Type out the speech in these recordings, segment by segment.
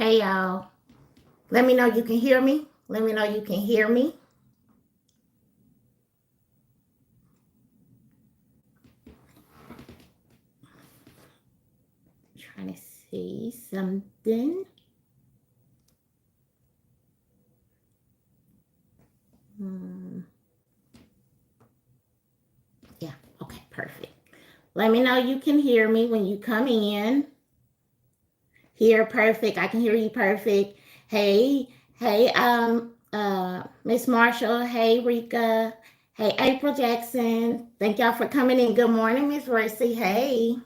Hey y'all. Let me know you can hear me. Let me know you can hear me. Trying to see something. Yeah, okay, perfect. Let me know you can hear me when you come in. Here, perfect. I can hear you perfect. Hey, Miss Marshall. Hey, Rika. Hey, April Jackson. Thank y'all for coming in. Good morning, Miss Royce. Hey.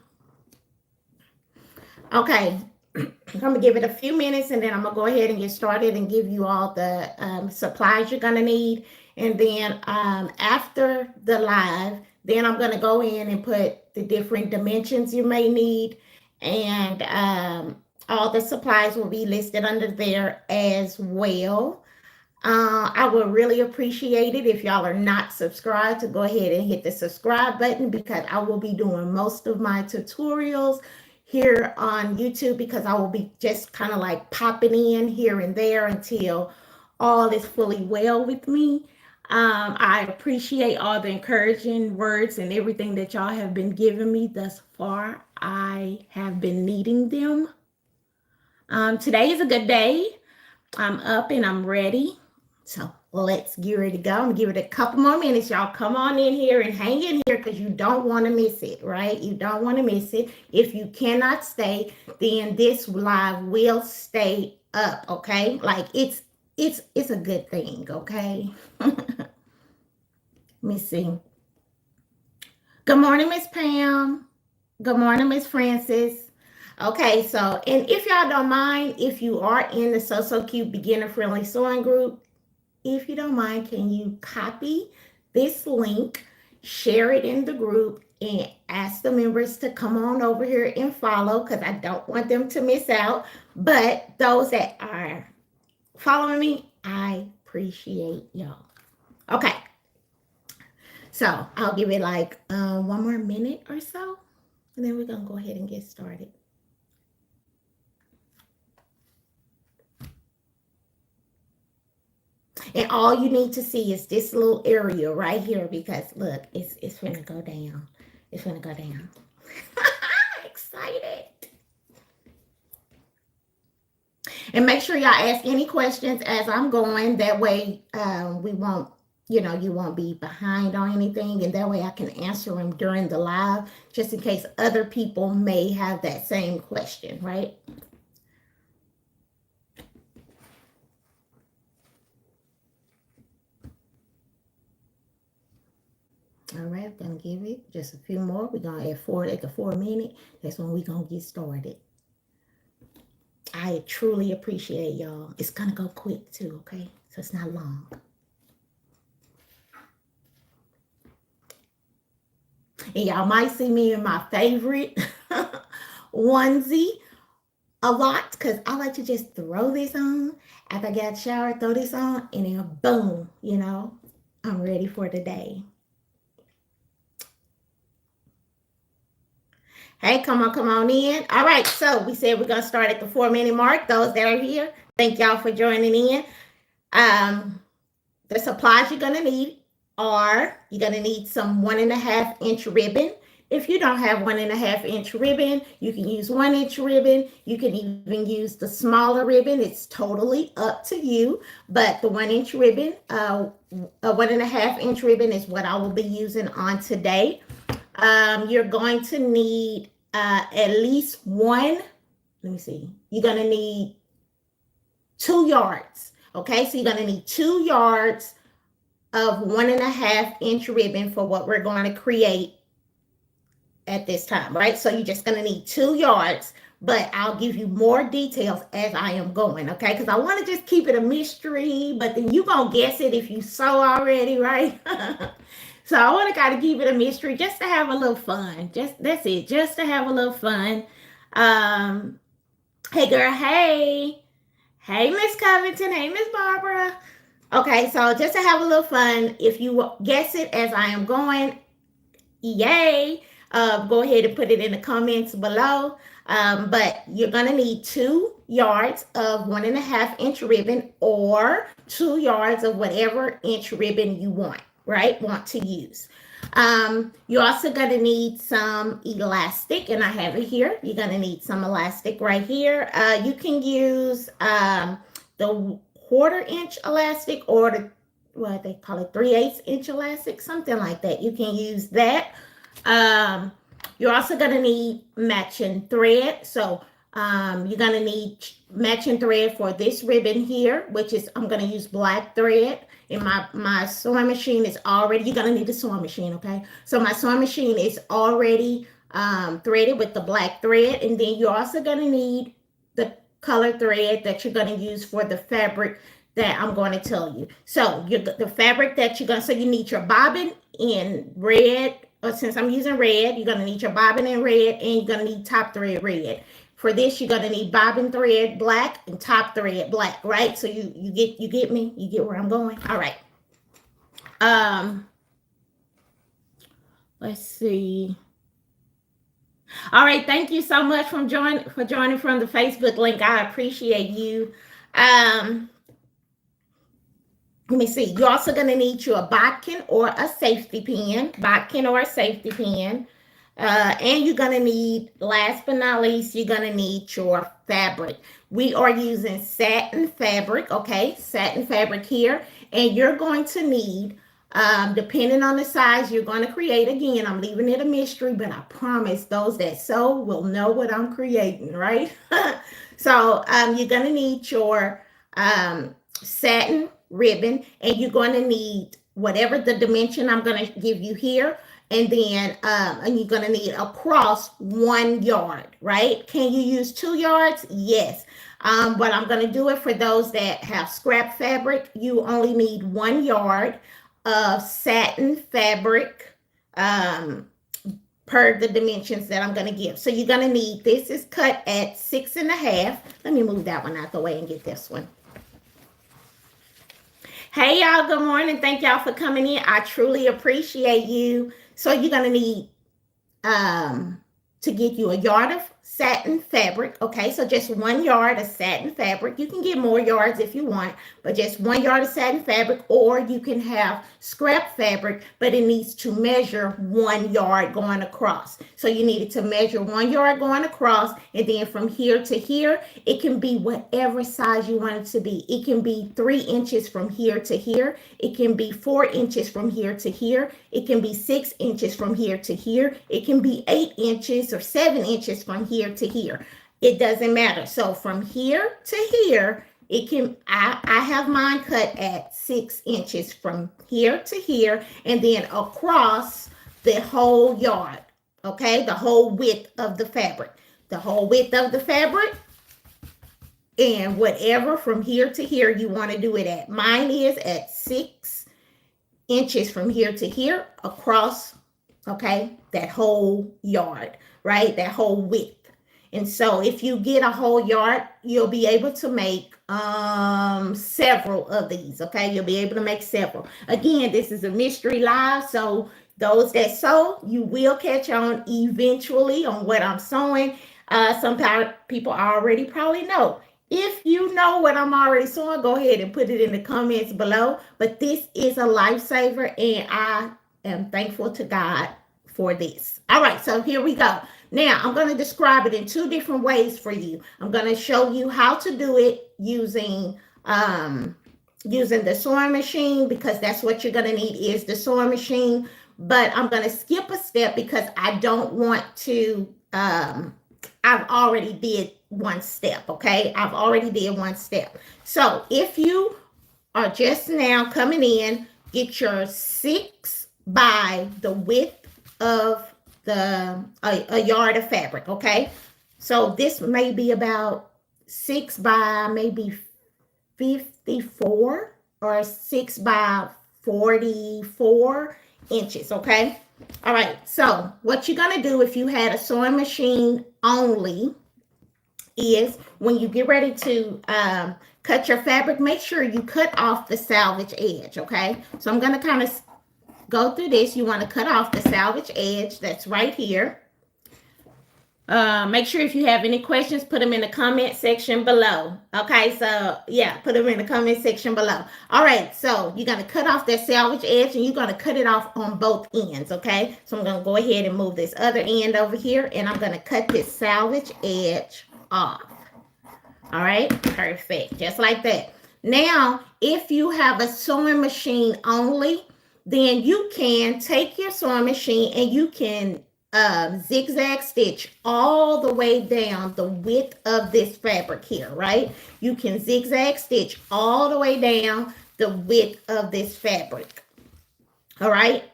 Okay, I'm gonna give it a few minutes and then I'm gonna go ahead and get started and give you all the supplies you're gonna need. And then after the live, then I'm gonna go in and put the different dimensions you may need, and all the supplies will be listed under there as well. I would really appreciate it if y'all are not subscribed to go ahead and hit the subscribe button, because I will be doing most of my tutorials here on YouTube, because I will be just kind of like popping in here and there until all is fully well with me. I appreciate all the encouraging words and everything that y'all have been giving me thus far. I have been needing them. Today is a good day. I'm up and I'm ready. So let's get ready to go. I'm gonna give it a couple more minutes. Y'all come on in here and hang in here, because you don't want to miss it, right? You don't want to miss it. If you cannot stay, then this live will stay up, okay? Like it's a good thing, okay? Let me see. Good morning, Miss Pam. Good morning, Miss Francis. Okay, so, and if y'all don't mind, if you are in the So Cute Beginner Friendly Sewing Group, if you don't mind, can you copy this link, share it in the group, and ask the members to come on over here and follow, because I don't want them to miss out. But those that are following me, I appreciate y'all. Okay. So I'll give it like one more minute or so, and then we're going to go ahead and get started. And all you need to see is this little area right here, because look, it's gonna go down. It's gonna go down. Excited. And make sure y'all ask any questions as I'm going. That way we won't, you won't be behind on anything. And that way I can answer them during the live, just in case other people may have that same question, right? All right, I'm gonna give it just a few more. We're gonna add 4 minutes. That's when we're gonna get started. I truly appreciate y'all. It's gonna go quick too, okay? So it's not long. And y'all might see me in my favorite onesie a lot, because I like to just throw this on after I get showered, throw this on, and then boom, I'm ready for the day. Hey, come on in. All right, so we said we're going to start at the 4-minute mark. Those that are here, thank y'all for joining in. The supplies you're going to need are, you're going to need some 1.5-inch ribbon. If you don't have 1.5-inch ribbon, you can use 1-inch ribbon. You can even use the smaller ribbon. It's totally up to you. But the 1-inch ribbon, a 1.5-inch ribbon is what I will be using on today. You're going to need at least one. Let me see. You're going to need 2 yards. Okay, so you're going to need 2 yards of 1.5-inch ribbon for what we're going to create at this time, right? So you're just going to need 2 yards, but I'll give you more details as I am going, okay? Because I want to just keep it a mystery, but then you're going to guess it if you sew already, right? So I want to kind of keep it a mystery just to have a little fun. That's it, just to have a little fun. Hey girl, hey. Hey Miss Covington, hey Miss Barbara. Okay, so just to have a little fun, if you guess it as I am going, yay. go ahead and put it in the comments below. But you're going to need 2 yards of 1.5-inch ribbon or 2 yards of whatever inch ribbon you want to use. You're also going to need some elastic, and I have it here. You're going to need some elastic right here. You can use the 1/4-inch elastic or the, what they call it, 3/8-inch elastic, something like that. You can use that. You're also going to need matching thread. So you're going to need matching thread for this ribbon here, which is, I'm going to use black thread. And my sewing machine is already, you're going to need a sewing machine, okay? So my sewing machine is already threaded with the black thread. And then you're also going to need the color thread that you're going to use for the fabric that I'm going to tell you. So the fabric that you're going to, so you need your bobbin in red, or since I'm using red, you're going to need your bobbin in red, and you're going to need top thread red. For this, you're going to need bobbin thread black and top thread black, right? So you get me? You get where I'm going? All right. Let's see. All right, thank you so much for joining from the Facebook link. I appreciate you. Let me see. You're also going to need a Bodkin or a Saftey Pin. Bodkin or a Saftey Pin. And you're going to need, last but not least, you're going to need your fabric. We are using satin fabric, okay? Satin fabric here. And you're going to need, depending on the size you're going to create, again, I'm leaving it a mystery, but I promise those that sew will know what I'm creating, right? So you're going to need your satin ribbon, and you're going to need whatever the dimension I'm going to give you here. And then and you're going to need across 1 yard, right? Can you use 2 yards? Yes. But I'm going to do it for those that have scrap fabric. You only need 1 yard of satin fabric per the dimensions that I'm going to give. So you're going to need, this is cut at 6.5. Let me move that one out the way and get this one. Hey, y'all. Good morning. Thank y'all for coming in. I truly appreciate you. So you're going to need to get you a yard of satin fabric. Okay, so just 1 yard of satin fabric. You can get more yards if you want, but just 1 yard of satin fabric, or you can have scrap fabric, but it needs to measure 1 yard going across. So you needed to measure 1 yard going across, and then from here to here, it can be whatever size you want it to be. It can be 3 inches from here to here. It can be 4 inches from here to here. It can be 6 inches from here to here. It can be 8 inches or 7 inches from here to here. It doesn't matter. So from here to here, it can, I have mine cut at 6 inches from here to here, and then across the whole yard. Okay, the whole width of the fabric. The whole width of the fabric, and whatever from here to here you want to do it at. Mine is at 6 inches from here to here across, okay, that whole yard, right? That whole width. And so if you get a whole yard, you'll be able to make several of these, okay? You'll be able to make several. Again, this is a mystery live, so those that sew, you will catch on eventually on what I'm sewing. Some people already probably know. If you know what I'm already sewing, go ahead and put it in the comments below. But this is a lifesaver, and I am thankful to God for this. All right, so here we go. Now, I'm going to describe it in 2 different ways for you. I'm going to show you how to do it using the sewing machine, because that's what you're going to need is the sewing machine. But I'm going to skip a step because I don't want to, I've already did 1 step, okay? I've already did 1 step. So if you are just now coming in, get your 6 by the width of a yard of fabric, okay? So this may be about 6 by maybe 54 or 6 by 44 inches, okay? All right, so what you're gonna do if you had a sewing machine only is when you get ready to cut your fabric, make sure you cut off the salvage edge, okay? So I'm gonna kind of go through this, you want to cut off the salvage edge that's right here. Make sure if you have any questions, put them in the comment section below. Okay, so yeah, put them in the comment section below. All right, so you're going to cut off that salvage edge and you're going to cut it off on both ends. Okay, so I'm going to go ahead and move this other end over here and I'm going to cut this salvage edge off. All right, perfect, just like that. Now, if you have a sewing machine only, then you can take your sewing machine and you can zigzag stitch all the way down the width of this fabric here, right? You can zigzag stitch all the way down the width of this fabric. All right,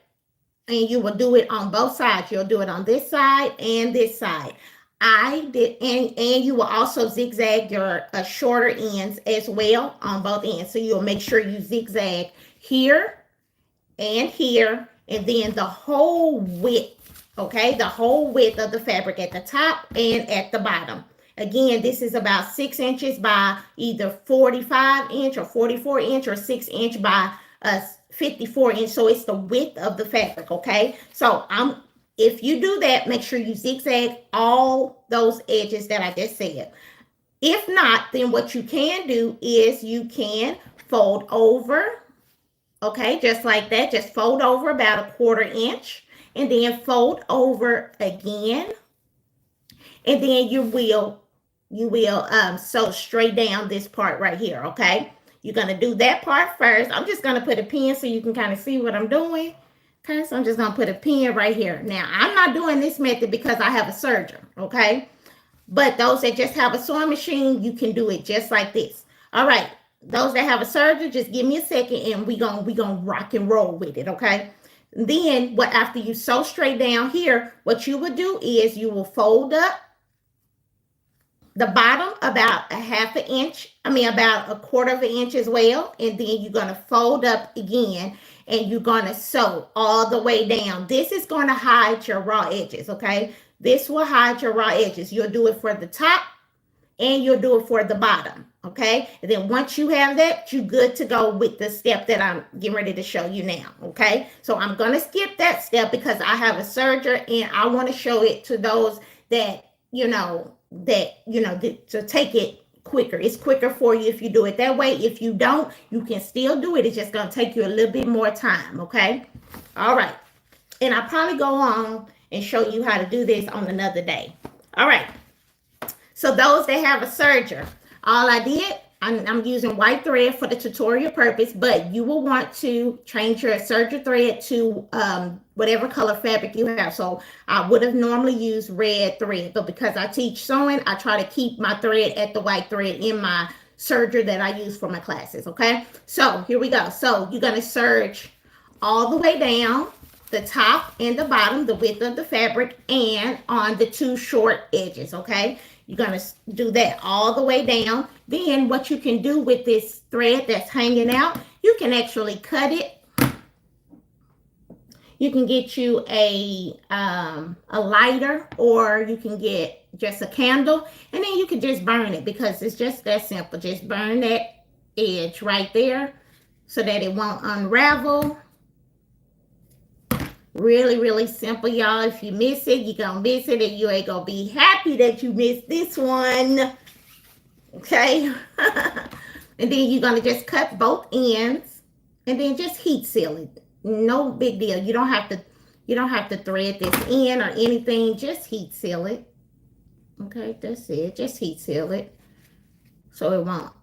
and you will do it on both sides. You'll do it on this side and this side. I did, and you will also zigzag your shorter ends as well on both ends. So you'll make sure you zigzag here and here, and then the whole width. Okay, the whole width of the fabric at the top and at the bottom. Again, this is about 6 inches by either 45 inch or 44 inch or 6 inch by 54 inch. So it's the width of the fabric. Okay, so if you do that, make sure you zigzag all those edges that I just said. If not, then what you can do is you can fold over. Okay, just like that. Just fold over about 1/4 inch. And then fold over again. And then you will sew straight down this part right here, okay? You're going to do that part first. I'm just going to put a pin so you can kind of see what I'm doing. Okay, so I'm just going to put a pin right here. Now, I'm not doing this method because I have a serger, okay? But those that just have a sewing machine, you can do it just like this. All right, those that have a serger, just give me a second and we gonna rock and roll with it, okay? Then after you sew straight down here, what you would do is you will fold up the bottom about about 1/4 inch as well. And then you're going to fold up again and you're going to sew all the way down. This is going to hide your raw edges, okay? This will hide your raw edges. You'll do it for the top and you'll do it for the bottom, okay? And then once you have that, you're good to go with the step that I'm getting ready to show you now, okay? So I'm going to skip that step because I have a serger and I want to show it to those that, to take it quicker. It's quicker for you if you do it that way. If you don't, you can still do it. It's just going to take you a little bit more time, okay? All right. And I'll probably go on and show you how to do this on another day. All right. So those that have a serger, all I did, I'm using white thread for the tutorial purpose, but you will want to change your serger thread to whatever color fabric you have. So I would have normally used red thread, but because I teach sewing, I try to keep my thread at the white thread in my serger that I use for my classes, okay? So here we go. So you're going to serge all the way down the top and the bottom, the width of the fabric, and on the 2 short edges, okay? You're going to do that all the way down. Then what you can do with this thread that's hanging out, you can actually cut it. You can get you a lighter, or you can get just a candle, and then you can just burn it because it's just that simple. Just burn that edge right there so that it won't unravel. Really, really simple, y'all. If you miss it, you're going to miss it, and you ain't going to be happy that you missed this one. Okay? And then you're going to just cut both ends and then just heat seal it. No big deal. You don't have to thread this in or anything. Just heat seal it. Okay, that's it. Just heat seal it so it won't,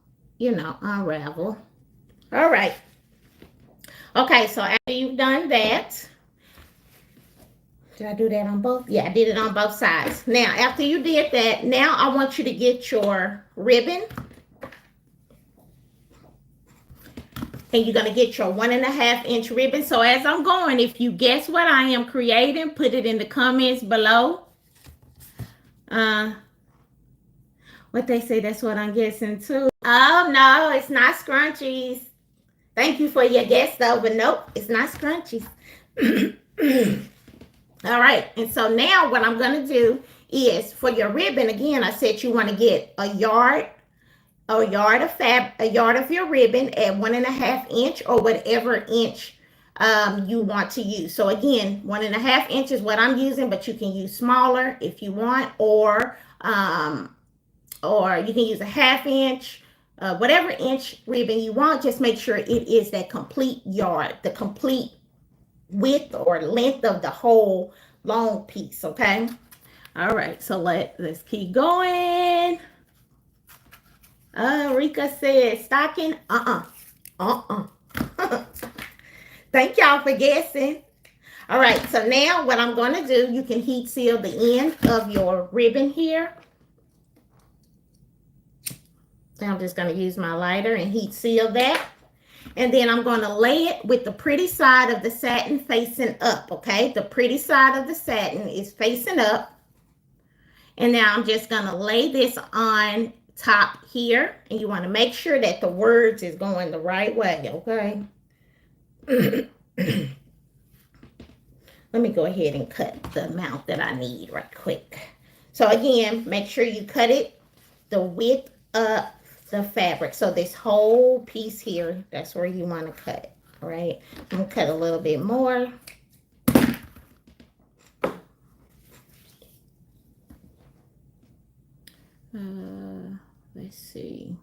unravel. All right. Okay, so after you've done that, did I do that on both? Yeah, I did it on both sides. Now, after you did that, now I want you to get your ribbon. And you're going to get your 1.5 inch ribbon. So as I'm going, if you guess what I am creating, put it in the comments below. What they say, that's what I'm guessing too. Oh, no, it's not scrunchies. Thank you for your guess though, but nope, it's not scrunchies. All right, and so now what I'm going to do is for your ribbon, again, I said you want to get a yard of your ribbon at 1.5 inch or whatever inch you want to use. So again, 1.5 inches what I'm using, but you can use smaller if you want, or you can use a 1/2 inch, whatever inch ribbon you want. Just make sure it is that complete yard, the complete width or length of the whole long piece. Okay. All right, so let's keep going. Rika said stocking. Thank y'all for guessing. All right, so now what I'm going to do, you can heat seal the end of your ribbon here. I'm just going to use my lighter and heat seal that. And then I'm going to lay it with the pretty side of the satin facing up, okay? The pretty side of the satin is facing up. And now I'm just going to lay this on top here. And you want to make sure that the words is going the right way, okay? Let me go ahead and cut the amount that I need right quick. So again, make sure you cut it the width of the fabric. So this whole piece here, that's where you want to cut it, all right? I'm going to cut a little bit more. Let's see.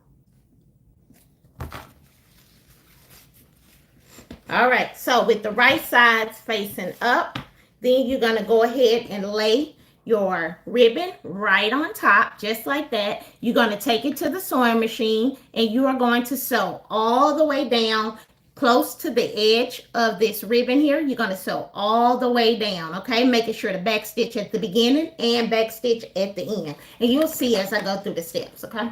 All right, so with the right sides facing up, then you're going to go ahead and lay your ribbon right on top, just like that. You're going to take it to the sewing machine, and you are going to sew all the way down close to the edge of this ribbon here. You're going to sew all the way down, okay? Making sure to back stitch at the beginning and back stitch at the end. And you'll see as I go through the steps, okay?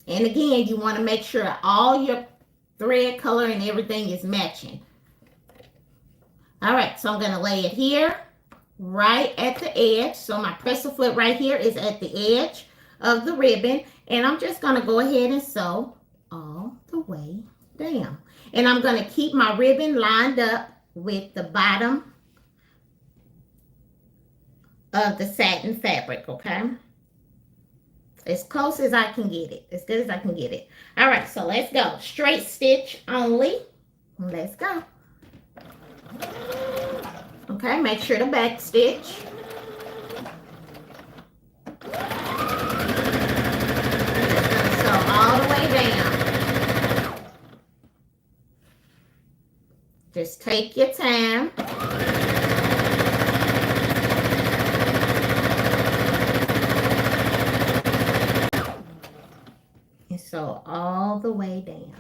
And again, you want to make sure all your thread color and everything is matching. All right, so I'm going to lay it here, right at the edge. So my presser foot right here is at the edge of the ribbon. And I'm just going to go ahead and sew all the way down. And I'm going to keep my ribbon lined up with the bottom of the satin fabric, okay? As close as I can get it. As good as I can get it. All right, so let's go. Straight stitch only. Let's go. Okay, make sure to back stitch. Sew all the way down. Just take your time. So all the way down.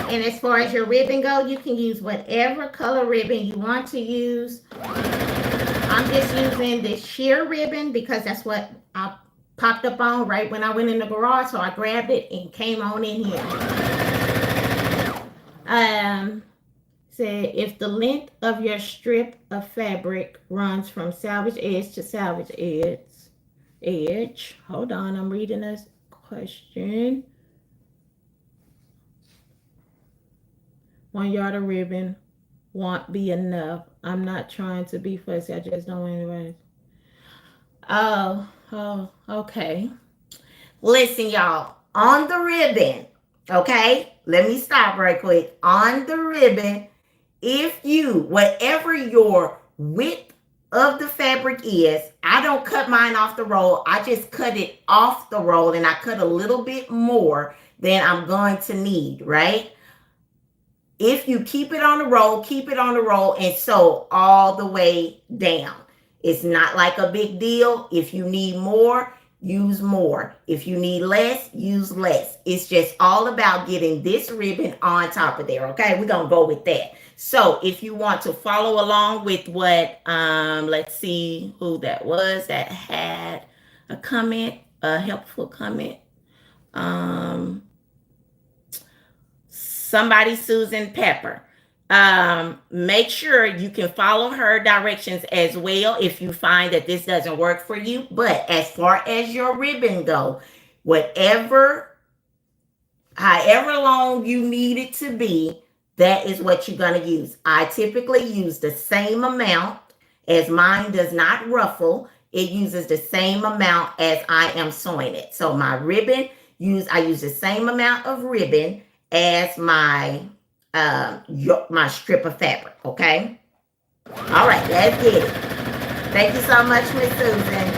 And as far as your ribbon go, you can use whatever color ribbon you want to use. I'm just using this sheer ribbon because that's what I popped up on right when I went in the garage. So I grabbed it and came on in here. Said if the length of your strip of fabric runs from salvage edge to salvage edge. Hold on, I'm reading this question. 1 yard of ribbon won't be enough. I'm not trying to be fussy. I just don't want to. Oh, okay. Listen, y'all. On the ribbon, okay? Let me stop right quick. On the ribbon, if you, whatever your width of the fabric is, I don't cut mine off the roll. I just cut it off the roll and I cut a little bit more than I'm going to need, right? If you keep it on the roll, keep it on the roll and sew all the way down. It's not like a big deal. If you need more, use more. If you need less, use less. It's just all about getting this ribbon on top of there, okay? We're going to go with that. So if you want to follow along with what, let's see who that was that had a comment, a helpful comment. Somebody, Susan Pepper. Make sure you can follow her directions as well if you find that this doesn't work for you. But as far as your ribbon go, however long you need it to be, that is what you're going to use. I typically use the same amount, as mine does not ruffle. It uses the same amount as I am sewing it. So my ribbon, I use the same amount of ribbon as my my strip of fabric, okay? All right, let's get it. Thank you so much, Miss Susan.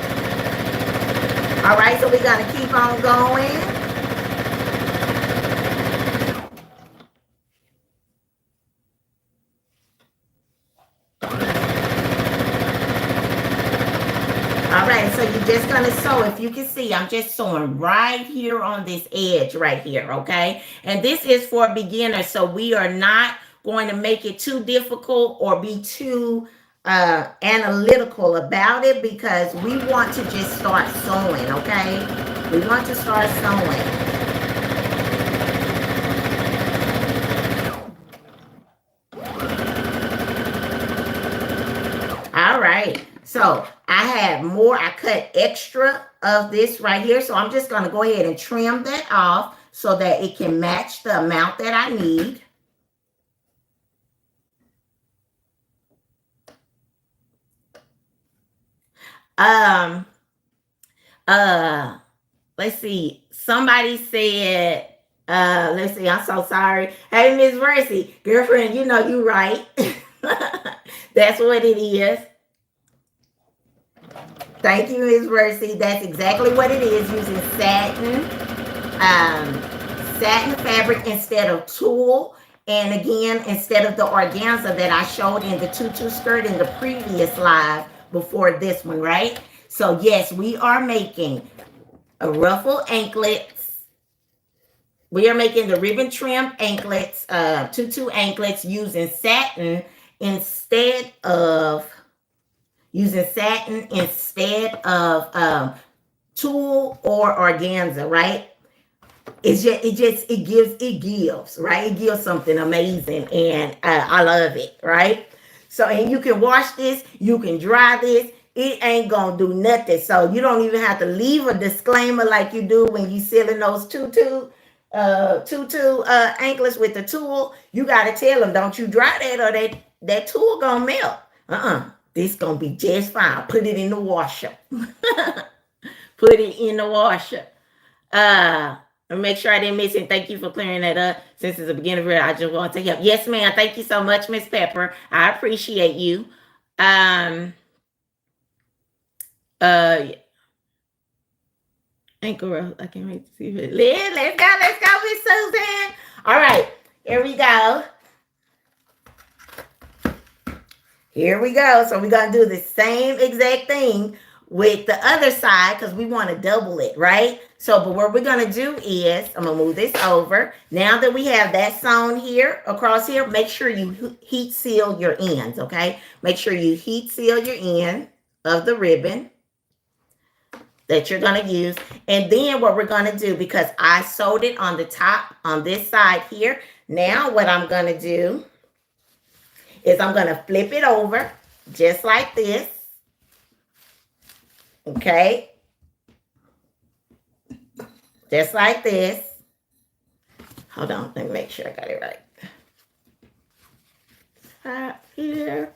All right, so we're going to keep on going. All right, so you're just going to sew. If you can see, I'm just sewing right here on this edge right here, okay? And this is for beginners, so we are not going to make it too difficult or be too analytical about it, because we want to just start sewing, okay? We want to start sewing. All right, so I have more. I cut extra of this right here, so I'm just going to go ahead and trim that off so that it can match the amount that I need. Let's see. Somebody said, let's see, I'm so sorry. Hey, Miss Mercy, girlfriend, you know you right. That's what it is. Thank you, Ms. Mercy. That's exactly what it is, using satin fabric instead of tulle. And again, instead of the organza that I showed in the tutu skirt in the previous live before this one, right? So yes, we are making a ruffle anklets. We are making the ribbon trim anklets, tutu anklets, using satin instead of tulle or organza, right? It gives, right? It gives something amazing, and I love it, right? So, and you can wash this, you can dry this. It ain't gonna do nothing. So you don't even have to leave a disclaimer like you do when you selling those tutu anklets with the tulle. You gotta tell them, don't you dry that, or that tulle gonna melt. This gonna be just fine. Put it in the washer. Put it in the washer. Make sure I didn't miss it. Thank you for clearing that up. Since it's a beginner video, I just want to help. Yes, ma'am. Thank you so much, Miss Pepper. I appreciate you. Ankle, I can't wait to see it. Let's go, Miss Susan. All right, here we go. Here we go. So we're going to do the same exact thing with the other side, because we want to double it, right? So, but what we're going to do is, I'm going to move this over. Now that we have that sewn here, across here, make sure you heat seal your ends, okay? Make sure you heat seal your end of the ribbon that you're going to use. And then what we're going to do, because I sewed it on the top on this side here, now what I'm going to do is I'm going to flip it over just like this. Okay. Just like this. Hold on. Let me make sure I got it right. Right here.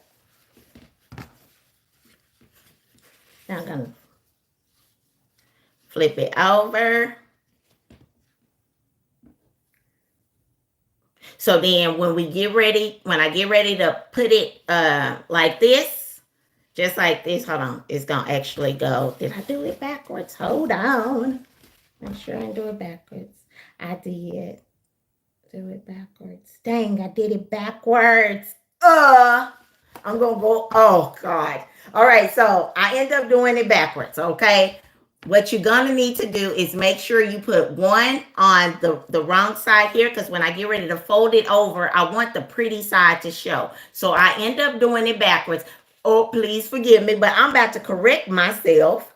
Now I'm going to flip it over. So then when I get ready to put it like this, just like this, hold on, it's going to actually go. Did I do it backwards? Hold on. Make sure I didn't do it backwards. I did do it backwards. Dang, I did it backwards. I'm going to go, oh, God. All right, so I end up doing it backwards, okay? What you're going to need to do is make sure you put one on the wrong side here, because when I get ready to fold it over, I want the pretty side to show. So I end up doing it backwards. Oh, please forgive me, but I'm about to correct myself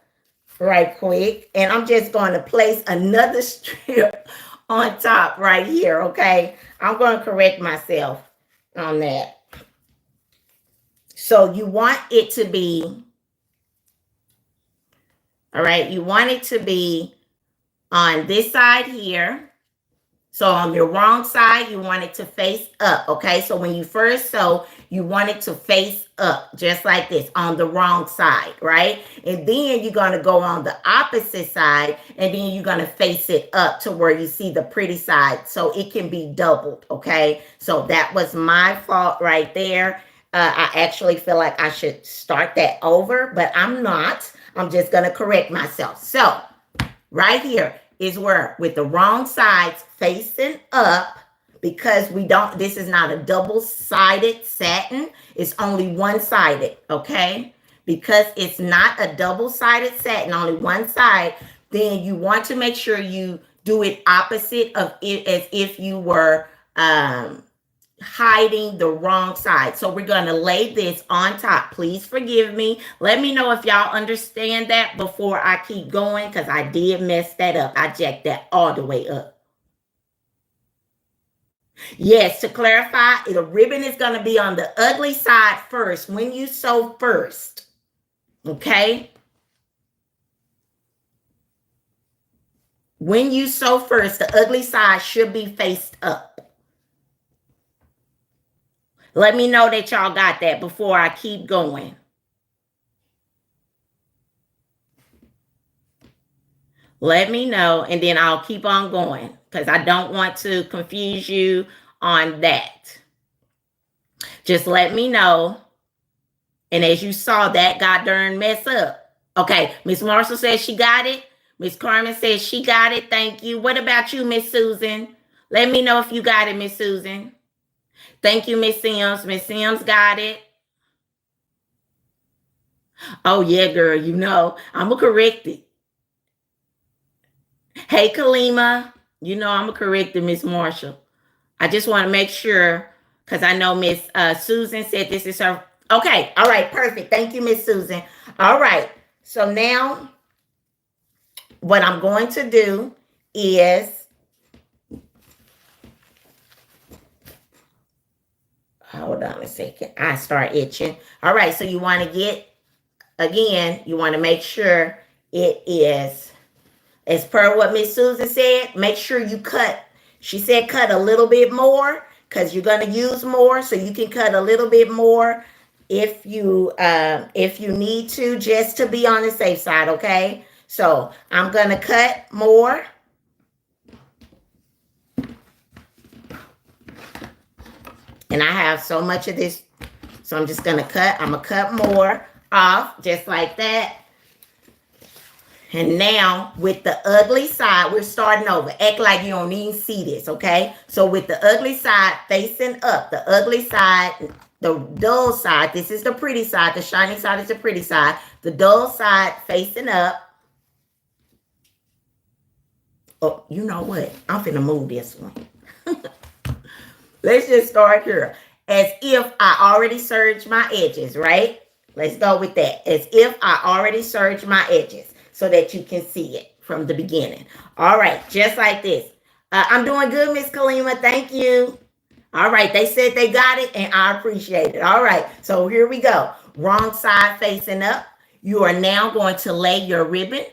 right quick. And I'm just going to place another strip on top right here, okay? I'm going to correct myself on that. So you want it to be... All right, you want it to be on this side here. So on your wrong side, you want it to face up, okay? So when you first sew, you want it to face up, just like this, on the wrong side, right? And then you're going to go on the opposite side, and then you're going to face it up to where you see the pretty side, so it can be doubled, okay? So that was my fault right there. I actually feel like I should start that over, but I'm not. I'm just going to correct myself. So right here is where, with the wrong sides facing up, because this is not a double-sided satin. It's only one-sided, okay? Because it's not a double-sided satin, only one side, then you want to make sure you do it opposite of it, as if you were hiding the wrong side. So we're going to lay this on top. Please forgive me. Let me know if y'all understand that before I keep going, because I did mess that up. I jacked that all the way up. Yes, to clarify, the ribbon is going to be on the ugly side first when you sew first. Okay? When you sew first, the ugly side should be faced up. Let me know that y'all got that before I keep going. Let me know, and then I'll keep on going, because I don't want to confuse you on that. Just let me know. And as you saw, that got darn mess up. Okay, Miss Marshall says she got it. Miss Carmen says she got it. Thank you. What about you, Miss Susan? Let me know if you got it, Miss Susan. Thank you, Miss Sims. Miss Sims got it. Oh, yeah, girl. You know, I'm going to correct it. Hey, Kalima. You know, I'm going to correct it, Miss Marshall. I just want to make sure, because I know Miss Susan said this is her. Okay. All right. Perfect. Thank you, Miss Susan. All right. So now what I'm going to do is, hold on a second. I start itching. All right. So you want to get, again, you want to make sure it is, as per what Miss Susan said, make sure you cut. She said cut a little bit more, because you're going to use more. So you can cut a little bit more if you need to, just to be on the safe side. Okay. So I'm going to cut more. And I have so much of this, so I'm just going to cut. I'm going to cut more off, just like that. And now, with the ugly side, we're starting over. Act like you don't even see this, okay? So with the ugly side facing up, the ugly side, the dull side, this is the pretty side. The shiny side is the pretty side. The dull side facing up. Oh, you know what? I'm finna move this one. Let's just start here. As if I already serged my edges, right? Let's go with that. As if I already serged my edges, so that you can see it from the beginning. All right, just like this. I'm doing good, Miss Kalima. Thank you. All right, they said they got it, and I appreciate it. All right, so here we go. Wrong side facing up. You are now going to lay your ribbon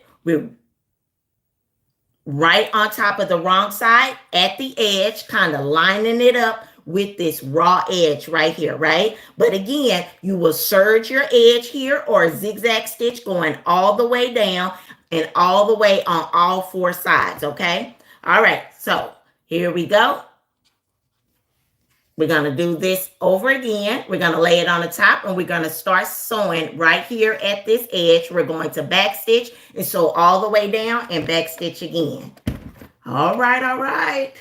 right on top of the wrong side at the edge, kind of lining it up with this raw edge right here, right? But again, you will serge your edge here, or zigzag stitch going all the way down and all the way on all four sides, okay? All right, so here we go. We're going to do this over again. We're going to lay it on the top, and we're going to start sewing right here at this edge. We're going to back stitch and sew all the way down and back stitch again. All right, all right.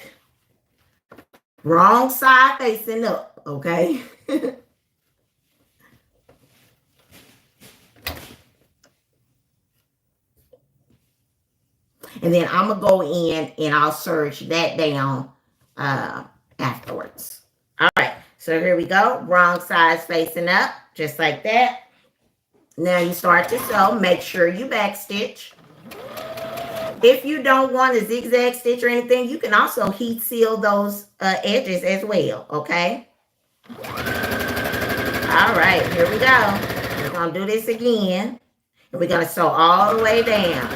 Wrong side facing up, okay? And then I'm going to go in and I'll serge that down afterwards. All right, so here we go. Wrong side facing up, just like that. Now you start to sew. Make sure you back stitch. If you don't want a zigzag stitch or anything, you can also heat seal those edges as well, okay? All right, here we go. We're going to do this again. And we're going to sew all the way down.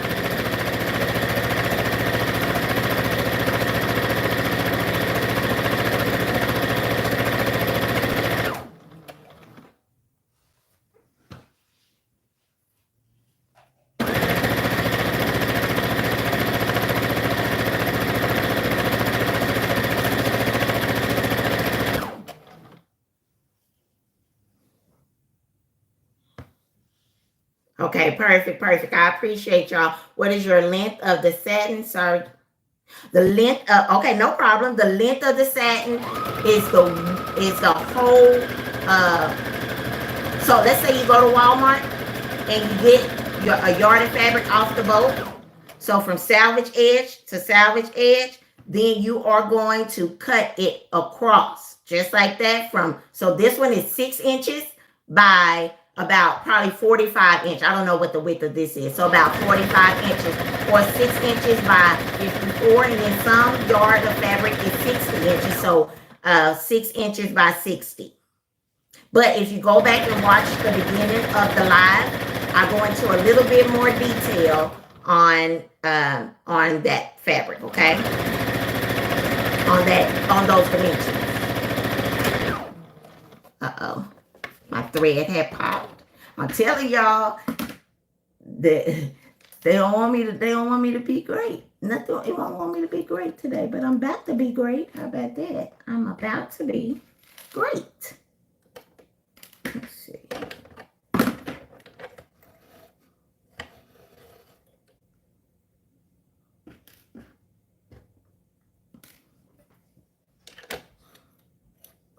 Okay, perfect, perfect. I appreciate y'all. What is your length of the satin? Sorry. The length of, okay, no problem. The length of the satin is the whole, so let's say you go to Walmart and you get a yard of fabric off the boat. So from salvage edge to salvage edge, then you are going to cut it across just like that. So this one is 6 inches by about probably 45 inches. I don't know what the width of this is. So about 45 inches or 6 inches by 54. And then some yard of fabric is 60 inches. So 6 inches by 60. But if you go back and watch the beginning of the live, I go into a little bit more detail on that fabric, okay? On those dimensions. Uh-oh. My thread had popped. I'm telling y'all that they don't want me to be great. Nothing, they won't want me to be great today, but I'm about to be great. How about that? I'm about to be great. Let's see.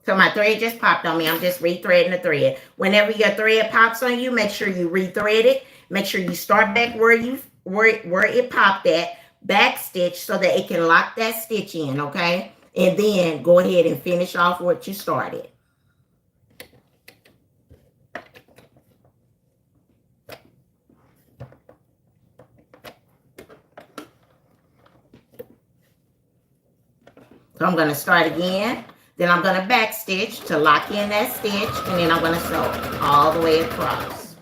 So my thread just popped on me. I'm just rethreading the thread. Whenever your thread pops on you, make sure you rethread it. Make sure you start back where it popped at, back stitch so that it can lock that stitch in, okay? And then go ahead and finish off what you started. So I'm going to start again. Then I'm going to back stitch to lock in that stitch. And then I'm going to sew all the way across.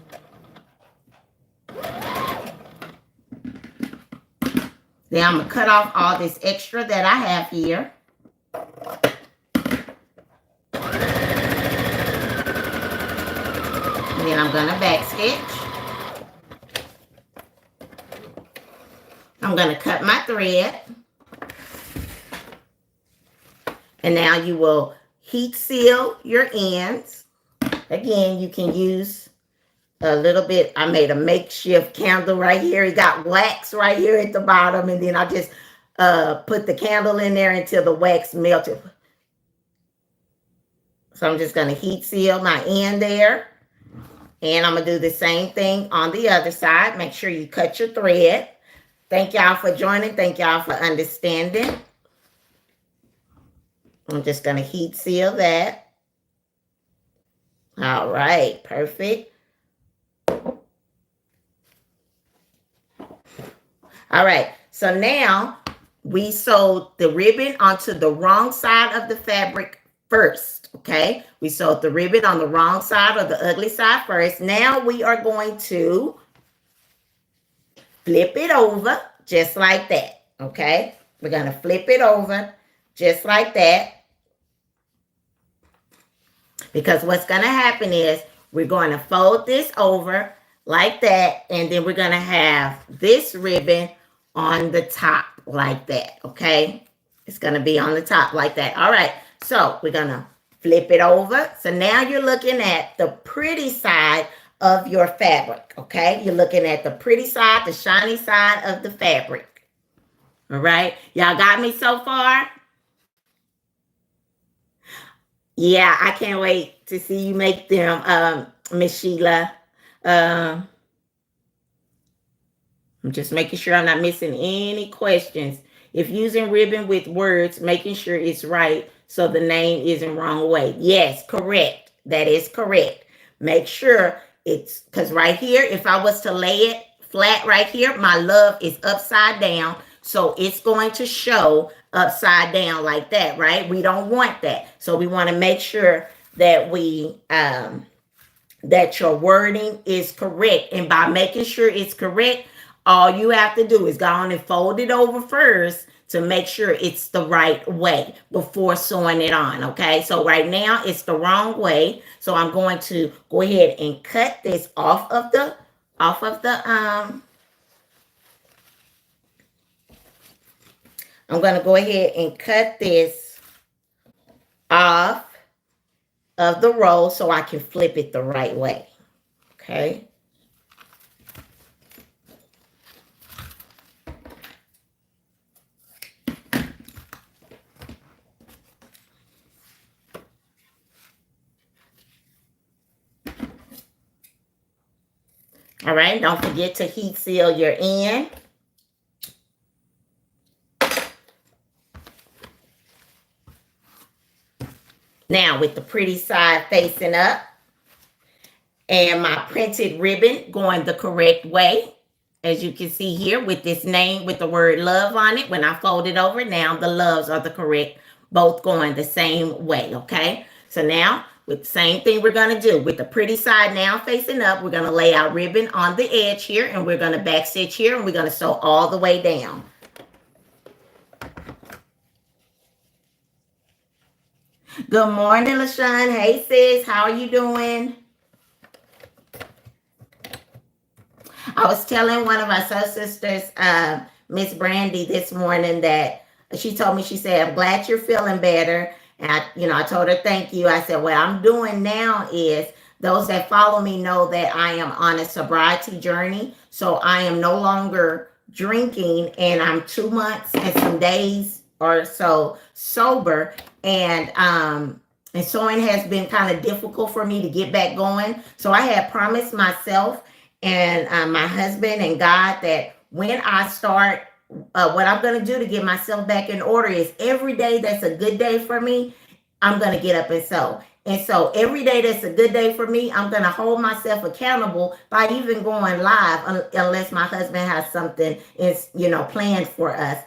Then I'm going to cut off all this extra that I have here. And then I'm going to back stitch. I'm going to cut my thread. And now you will heat seal your ends. Again, you can use a little bit. I made a makeshift candle right here. It got wax right here at the bottom. And then I just put the candle in there until the wax melted. So I'm just going to heat seal my end there. And I'm going to do the same thing on the other side. Make sure you cut your thread. Thank y'all for joining. Thank y'all for understanding. I'm just going to heat seal that. All right, perfect. All right, so now we sewed the ribbon onto the wrong side of the fabric first, okay? We sewed the ribbon on the wrong side or the ugly side first. Now we are going to flip it over just like that, okay? We're going to flip it over just like that. Because what's going to happen is we're going to fold this over like that. And then we're going to have this ribbon on the top like that. Okay. It's going to be on the top like that. All right. So we're going to flip it over. So now you're looking at the pretty side of your fabric. Okay. You're looking at the pretty side, the shiny side of the fabric. All right. Y'all got me so far? Yeah, I can't wait to see you make them, Miss Sheila. I'm just making sure I'm not missing any questions. If using ribbon with words, making sure it's right so the name isn't wrong way. Yes, correct. That is correct. Make sure it's, because right here, if I was to lay it flat right here, my love is upside down. So it's going to show upside down like that, right? We don't want that. So we want to make sure that that your wording is correct. And by making sure it's correct, all you have to do is go on and fold it over first to make sure it's the right way before sewing it on, okay? So right now it's the wrong way. So I'm going to go ahead and cut this off of the I'm going to go ahead and cut this off of the roll so I can flip it the right way. Okay. All right, don't forget to heat seal your end. Now with the pretty side facing up and my printed ribbon going the correct way, as you can see here with this name with the word love on it. When I fold it over, now the loves are the correct, both going the same way, okay? So now with the same thing we're going to do with the pretty side now facing up, we're going to lay our ribbon on the edge here, and we're going to back stitch here, and we're going to sew all the way down. Good morning, LaShawn. Hey, sis. How are you doing? I was telling one of our soul sisters, Miss Brandy, this morning that she told me, she said, I'm glad you're feeling better. And I told her, thank you. I said, what I'm doing now is those that follow me know that I am on a sobriety journey. So I am no longer drinking, and I'm 2 months and some days or so sober. And sewing has been kind of difficult for me to get back going. So I had promised myself and my husband and God that when I start, what I'm going to do to get myself back in order is every day that's a good day for me, I'm going to get up and sew. And so every day that's a good day for me, I'm going to hold myself accountable by even going live, unless my husband has something is, planned for us.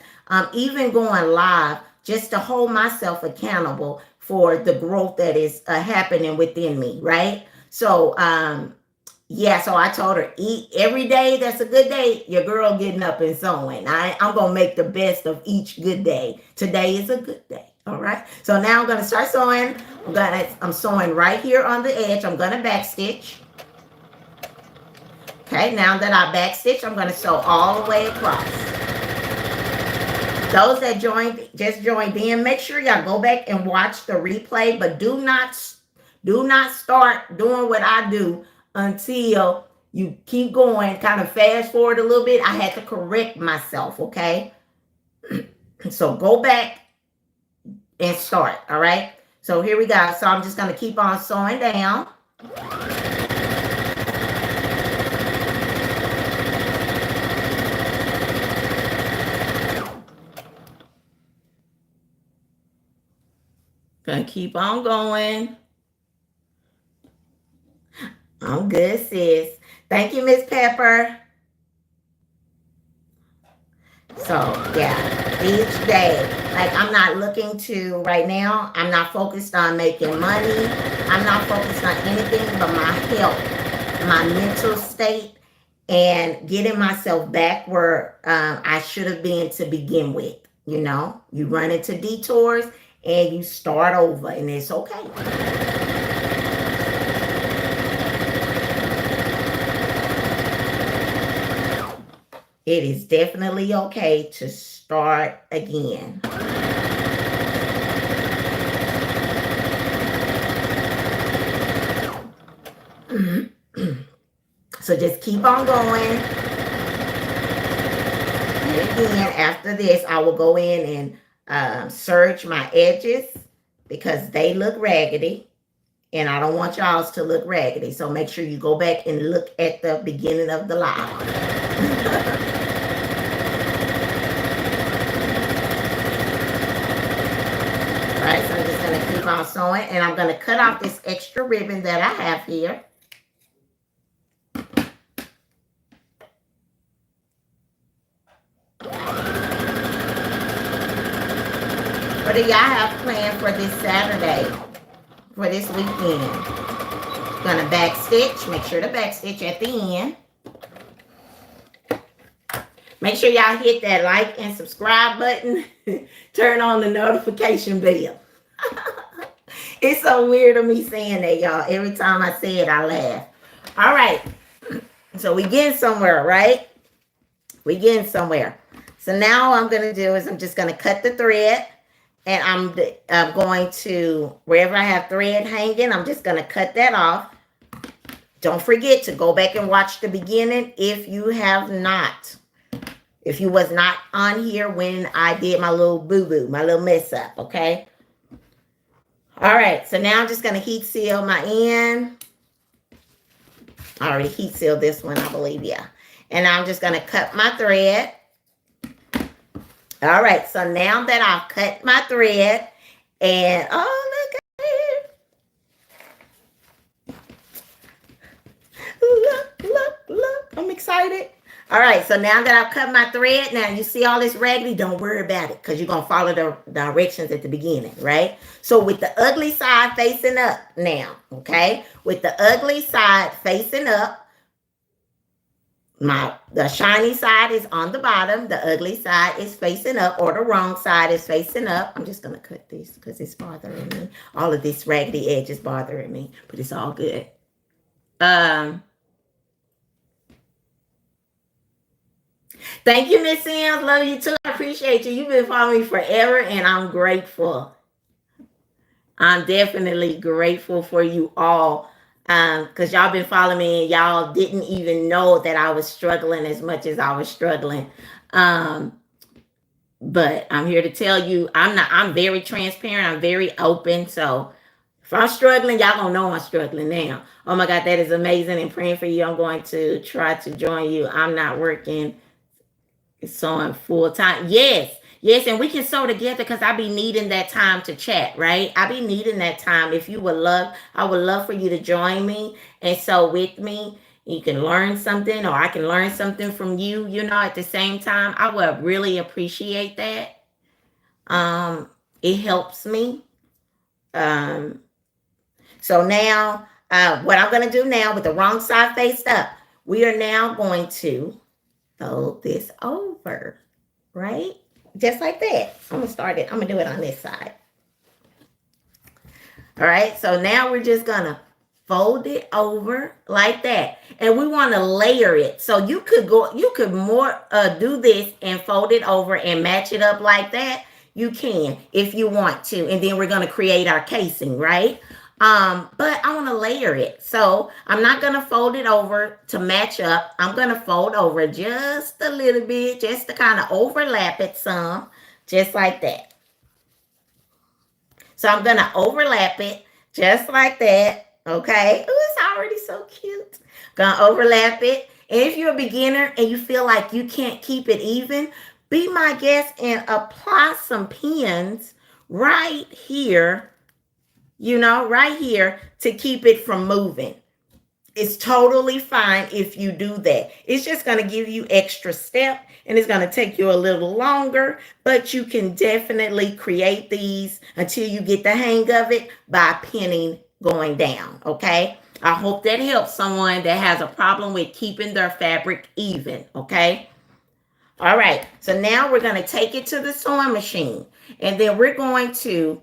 Even going live just to hold myself accountable for the growth that is happening within me, right? So, yeah, so I told her, eat every day that's a good day, your girl getting up and sewing. I'm going to make the best of each good day. Today is a good day, all right? So now I'm going to start sewing. I'm sewing right here on the edge. I'm going to back stitch. Okay, now that I back stitch, I'm going to sew all the way across. Those that just joined in, make sure y'all go back and watch the replay, but do not start doing what I do until you keep going, kind of fast forward a little bit. I had to correct myself, okay? So go back and start, all right? So here we go. So I'm just going to keep on sewing down. Gonna keep on going. I'm good, sis. Thank you, Miss Pepper. So, yeah, each day, like I'm not looking to, right now, I'm not focused on making money. I'm not focused on anything but my health, my mental state, and getting myself back where I should have been to begin with. You run into detours and you start over, and it's okay. It is definitely okay to start again. So just keep on going. And again, after this, I will go in and serge my edges because they look raggedy. And I don't want y'all's to look raggedy. So make sure you go back and look at the beginning of the live. Alright, so I'm just going to keep on sewing. And I'm going to cut off this extra ribbon that I have here. What do y'all have planned for this Saturday? For this weekend? Gonna back stitch. Make sure to back stitch at the end. Make sure y'all hit that like and subscribe button. Turn on the notification bell. It's so weird of me saying that, y'all. Every time I say it, I laugh. All right. So we getting somewhere, right? We getting somewhere. So now what I'm going to do is I'm just going to cut the thread. And I'm going to, wherever I have thread hanging, I'm just going to cut that off. Don't forget to go back and watch the beginning if you have not. If you was not on here when I did my little boo-boo, my little mess up, okay? All right, so now I'm just going to heat seal my end. I already heat sealed this one, I believe, yeah. And I'm just going to cut my thread. All right, so now that I've cut my thread, and oh, look at it. Look, I'm excited. All right, so now that I've cut my thread, now you see all this raggedy, don't worry about it because you're going to follow the directions at the beginning, right? So with the ugly side facing up now, okay? With the ugly side facing up, the shiny side is on the bottom, the ugly side is facing up, or the wrong side is facing up. I'm just going to cut this because it's bothering me. All of this raggedy edge is bothering me, but it's all good. Thank you, Miss Sims. Love you too. I appreciate you. You've been following me forever, and I'm grateful. I'm definitely grateful for you all, because y'all been following me and y'all didn't even know that I was struggling as much as I was struggling. But I'm here to tell you, I'm very transparent. I'm very open. So if I'm struggling, y'all gonna know I'm struggling now. Oh my God, that is amazing. And praying for you. I'm going to try to join you. I'm not working. It's sewing full time. Yes, and we can sew together because I be needing that time to chat, right? I be needing that time. If you would love, I would love for you to join me and sew with me. You can learn something, or I can learn something from you, at the same time. I would really appreciate that. It helps me. So now, what I'm going to do now with the wrong side faced up, we are now going to fold this over, right? Just like that. I'm going to start it. I'm going to do it on this side. All right. So now we're just going to fold it over like that. And we want to layer it. So you could do this and fold it over and match it up like that. You can, if you want to. And then we're going to create our casing, right? But I want to layer it. So I'm not going to fold it over to match up. I'm going to fold over just a little bit, just to kind of overlap it some, just like that. So I'm going to overlap it just like that. Okay. Oh, it's already so cute. Going to overlap it. And if you're a beginner and you feel like you can't keep it even, be my guest and apply some pins right here. Right here to keep it from moving. It's totally fine if you do that. It's just going to give you extra step and it's going to take you a little longer, but you can definitely create these until you get the hang of it by pinning going down. Okay. I hope that helps someone that has a problem with keeping their fabric even. Okay. All right. So now we're going to take it to the sewing machine, and then we're going to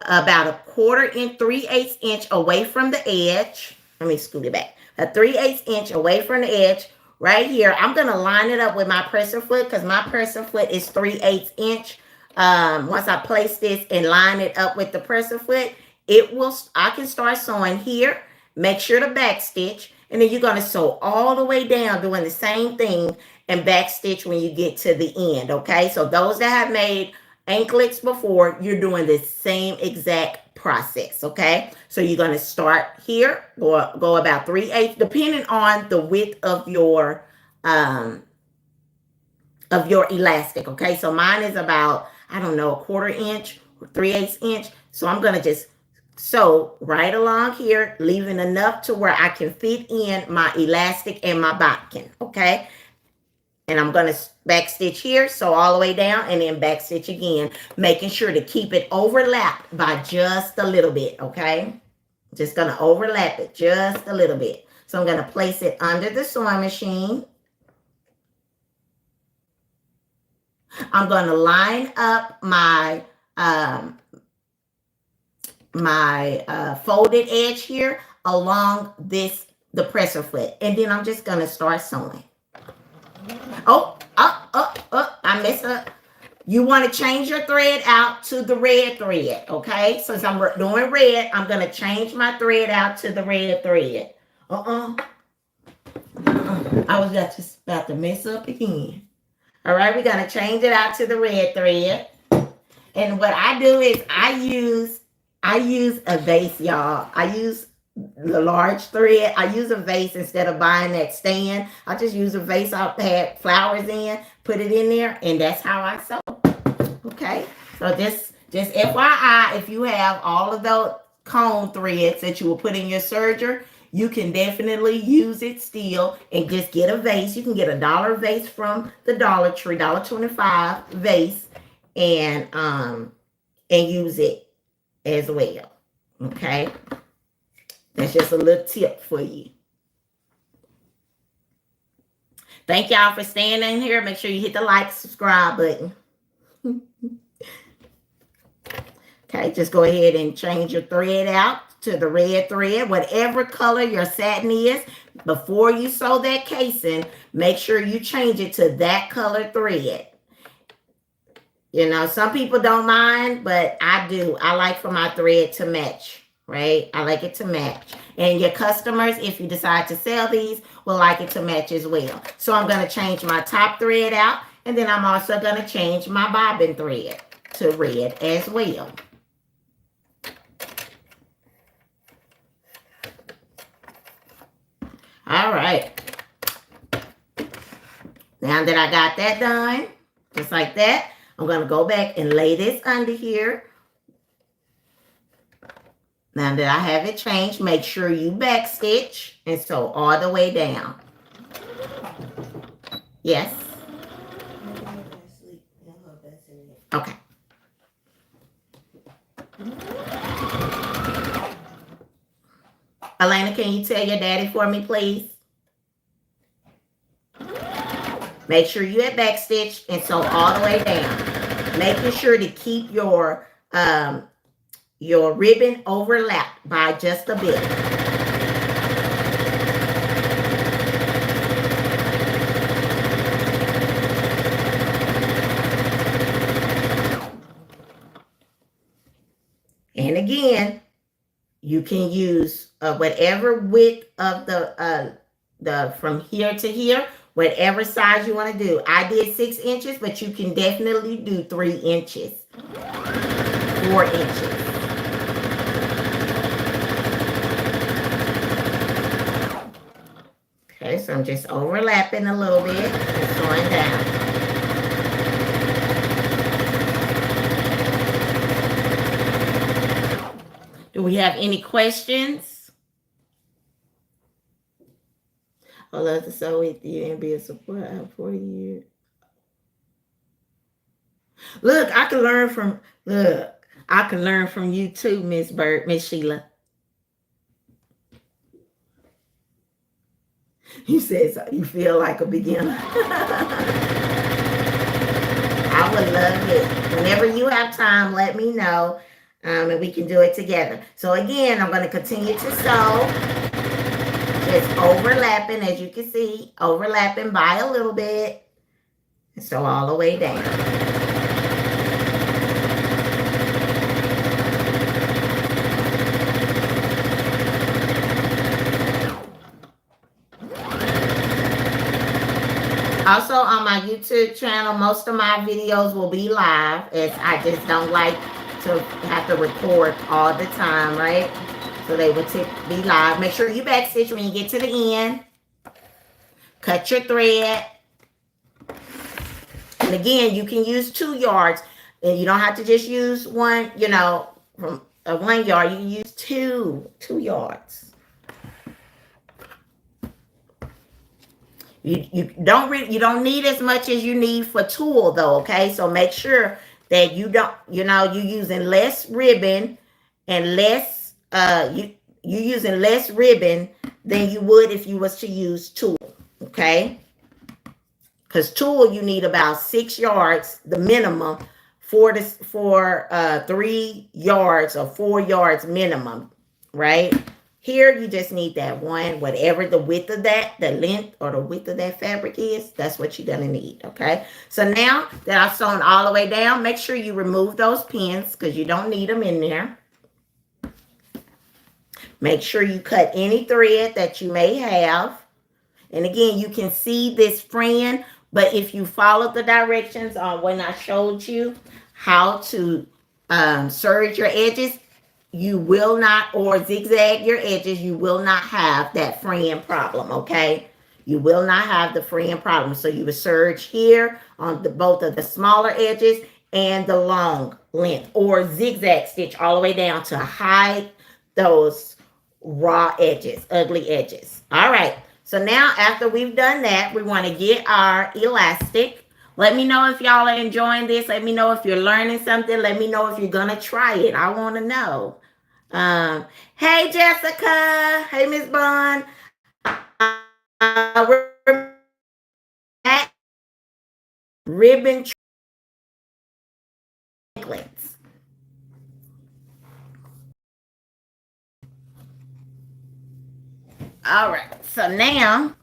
about 1/4 inch, 3/8 inch away from the edge. Let me scoot it back. A 3/8 inch away from the edge right here. I'm going to line it up with my presser foot because my presser foot is 3/8 inch. Once I place this and line it up with the presser foot, I can start sewing here. Make sure to back stitch. And then you're going to sew all the way down doing the same thing and back stitch when you get to the end. Okay. So those that have made anklets before, you're doing the same exact process. Okay, so you're going to start here, go about 3/8, depending on the width of your elastic. Okay, so mine is about, I don't know, 1/4 inch or 3/8 inch. So I'm going to just sew right along here, leaving enough to where I can fit in my elastic and my bodkin. Okay. And I'm going to back stitch here, sew all the way down, and then back stitch again, making sure to keep it overlapped by just a little bit, okay? Just going to overlap it just a little bit. So I'm going to place it under the sewing machine. I'm going to line up my folded edge here along the presser foot, and then I'm just going to start sewing. I messed up. You want to change your thread out to the red thread, okay? Since I'm doing red, I'm going to change my thread out to the red thread. I was just about to mess up again. All right, we're going to change it out to the red thread. And what I do is I use a vase, y'all. I use the large thread. I use a vase instead of buying that stand. I just use a vase I had flowers in, put it in there, and that's how I sew. Okay, so just FYI, if you have all of those cone threads that you will put in your serger, you can definitely use it still and just get a vase. You can get a $1 vase from the Dollar Tree, $1.25 vase, and use it as well. Okay, that's just a little tip for you. Thank y'all for staying in here. Make sure you hit the like, subscribe button. Okay, just go ahead and change your thread out to the red thread, whatever color your satin is. Before you sew that casing, make sure you change it to that color thread. You know, some people don't mind, but I do. I like for my thread to match, right? I like it to match. And your customers, if you decide to sell these, will like it to match as well. So I'm going to change my top thread out, and then I'm also going to change my bobbin thread to red as well. All right. Now that I got that done, just like that, I'm going to go back and lay this under here. Now that I have it changed, make sure you back stitch and sew all the way down. Yes. Okay. Elena, can you tell your daddy for me, please? Make sure you at back stitch and sew all the way down. Making sure to keep your ribbon overlapped by just a bit. And again, you can use whatever width of the from here to here, whatever size you want to do. I did 6 inches, but you can definitely do 3 inches, 4 inches. Okay, so I'm just overlapping a little bit and sewing down. Do we have any questions? I love to sew with you and be a support for you. Look, I can learn from you too, Miss Sheila. You said so. You feel like a beginner. I would love it. Whenever you have time, let me know. And we can do it together. So again, I'm going to continue to sew. Just overlapping, as you can see, overlapping by a little bit. And sew all the way down. Also on my YouTube channel, most of my videos will be live, as I just don't like to have to record all the time, right? So they would be live. Make sure you back stitch when you get to the end. Cut your thread. And again, you can use 2 yards. And you don't have to just use one, you know, from 1 yard. You can use 2 yards. You don't need as much as you need for tulle though, okay? So make sure that you don't, you're using less ribbon and less you're using less ribbon than you would if you was to use tulle, okay? Because tulle you need about 6 yards, the minimum, for 3 yards or 4 yards minimum, right? Here, you just need that one, whatever the width of that, the length or the width of that fabric is, that's what you're going to need, okay? So now that I've sewn all the way down, make sure you remove those pins because you don't need them in there. Make sure you cut any thread that you may have. And again, you can see this friend, but if you follow the directions on when I showed you how to serge your edges, you will not, or zigzag your edges, you will not have that fraying problem, okay? You will not have the fraying problem. So you will serge here on the both of the smaller edges and the long length, or zigzag stitch all the way down to hide those raw edges, ugly edges. All right. So now after we've done that, we want to get our elastic. Let me know if y'all are enjoying this. Let me know if you're learning something. Let me know if you're going to try it. I want to know. Hey, Jessica. Hey, Miss Bond. We're at ribbon anklets. All right. So now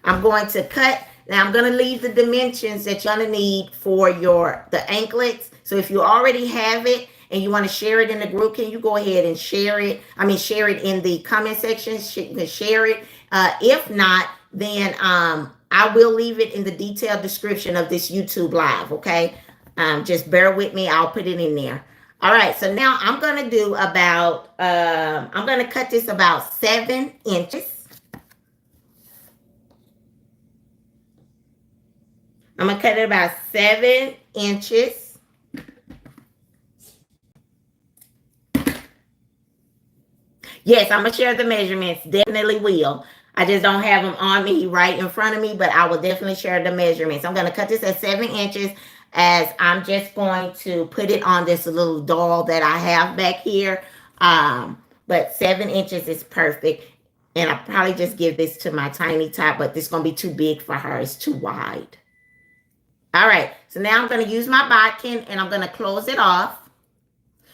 I'm going to cut. Now I'm going to leave the dimensions that you're going to need for the anklets. So if you already have it and you want to share it in the group, can you go ahead and share it? I mean, share it in the comment section. You can share it. If not, then I will leave it in the detailed description of this YouTube live. Okay. Just bear with me. I'll put it in there. All right. So now I'm going to do about, I'm going to cut this about 7 inches. I'm going to cut it about 7 inches. Yes, I'm going to share the measurements. Definitely will. I just don't have them on me right in front of me, but I will definitely share the measurements. I'm going to cut this at 7 inches as I'm just going to put it on this little doll that I have back here. But 7 inches is perfect. And I'll probably just give this to my tiny tot, but this is going to be too big for her. It's too wide. All right, so now I'm going to use my bodkin and I'm going to close it off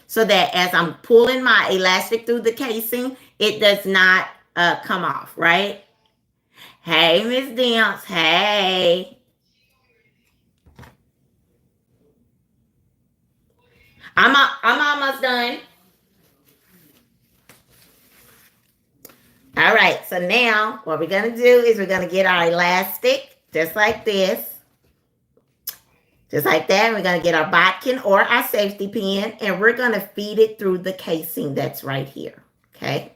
so that as I'm pulling my elastic through the casing, it does not come off, right? Hey, Miss Demps, hey. I'm almost done. All right, so now what we're going to do is we're going to get our elastic just like this. Just like that, we're going to get our bodkin or our safety pin, and we're going to feed it through the casing that's right here, okay?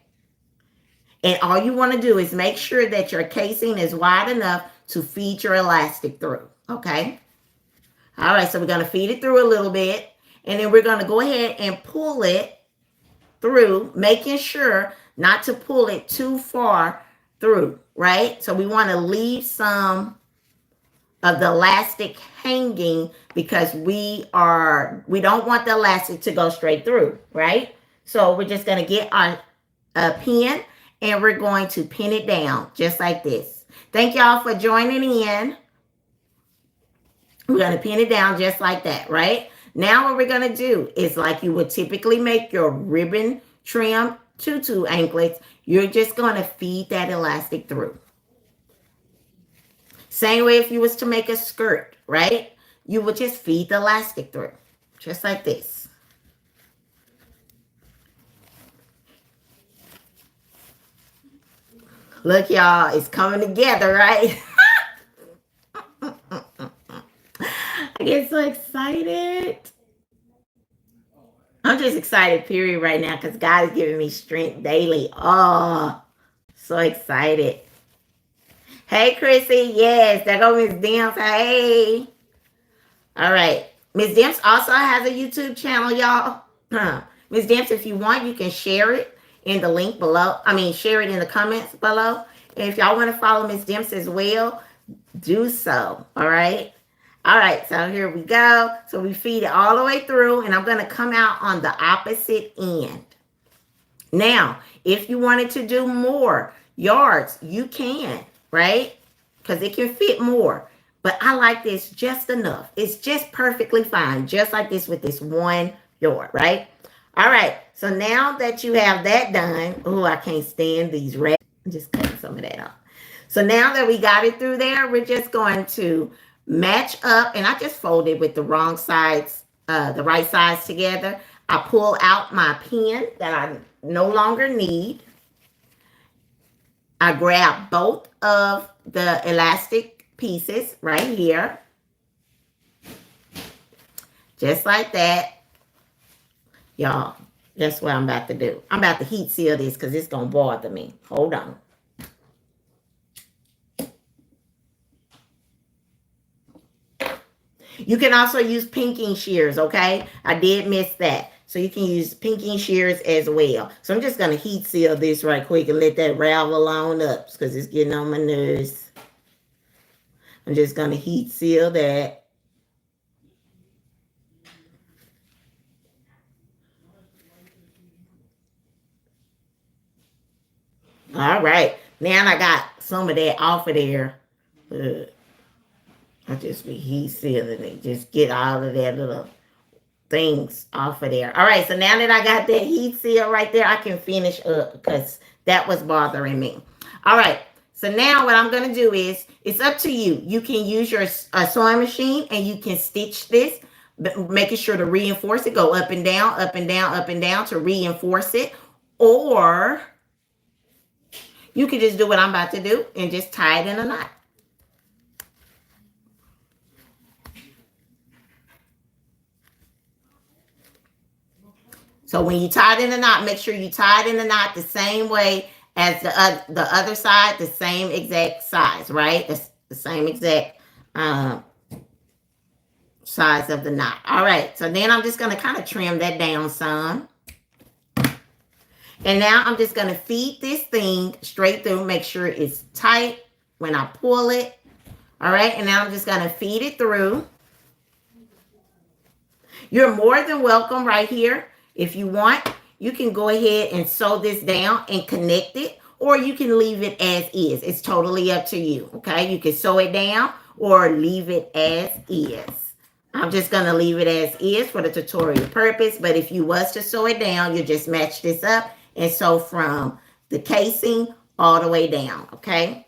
And all you want to do is make sure that your casing is wide enough to feed your elastic through, okay? All right, so we're going to feed it through a little bit, and then we're going to go ahead and pull it through, making sure not to pull it too far through, right? So we want to leave some of the elastic hanging because we don't want the elastic to go straight through, right? So we're just going to get our pin and we're going to pin it down just like this. Thank y'all for joining in. We're going to pin it down just like that, right? Now what we're going to do is like you would typically make your ribbon trim tutu anklets. You're just going to feed that elastic through. Same way if you was to make a skirt, right? You would just feed the elastic through, just like this. Look, y'all, it's coming together, right? I get so excited. I'm just excited, period, right now, because God is giving me strength daily. Oh, so excited. Hey, Chrissy. Yes, there go Miss Demps. Hey. All right. Miss Demps also has a YouTube channel, y'all. Miss Demps, if you want, you can share it in the link below. I mean, share it in the comments below. And if y'all want to follow Miss Demps as well, do so. All right. All right. So here we go. So we feed it all the way through, and I'm going to come out on the opposite end. Now, if you wanted to do more yards, you can. Right? Because it can fit more. But I like this just enough. It's just perfectly fine. Just like this with this 1 yard, right? All right. So now that you have that done. Oh, I can't stand these red. I'm just cutting some of that off. So now that we got it through there, we're just going to match up. And I just folded with the wrong sides, the right sides together. I pull out my pin that I no longer need. I grab both of the elastic pieces right here. Just like that. Y'all, that's what I'm about to do. I'm about to heat seal this because it's going to bother me. Hold on. You can also use pinking shears, okay? I did miss that. So you can use pinking shears as well. So I'm just going to heat seal this right quick and let that ravel on up because it's getting on my nerves. I'm just going to heat seal that. All right. Now I got some of that off of there. I just be heat sealing it. Just get all of that little things off of there. All right. So now that I got that heat seal right there, I can finish up because that was bothering me. All right. So now what I'm going to do is, it's up to you. You can use your sewing machine and you can stitch this, but making sure to reinforce it. Go up and down, up and down, up and down to reinforce it. Or you can just do what I'm about to do and just tie it in a knot. So when you tie it in a knot, make sure you tie it in a knot the same way as the other side, the same exact size, right? It's the same exact size of the knot. All right, so then I'm just going to kind of trim that down some. And now I'm just going to feed this thing straight through, make sure it's tight when I pull it. All right, and now I'm just going to feed it through. You're more than welcome right here. If you want, you can go ahead and sew this down and connect it, or you can leave it as is. It's totally up to you, okay? You can sew it down or leave it as is. I'm just going to leave it as is for the tutorial purpose, but if you was to sew it down, you just match this up and sew from the casing all the way down, okay?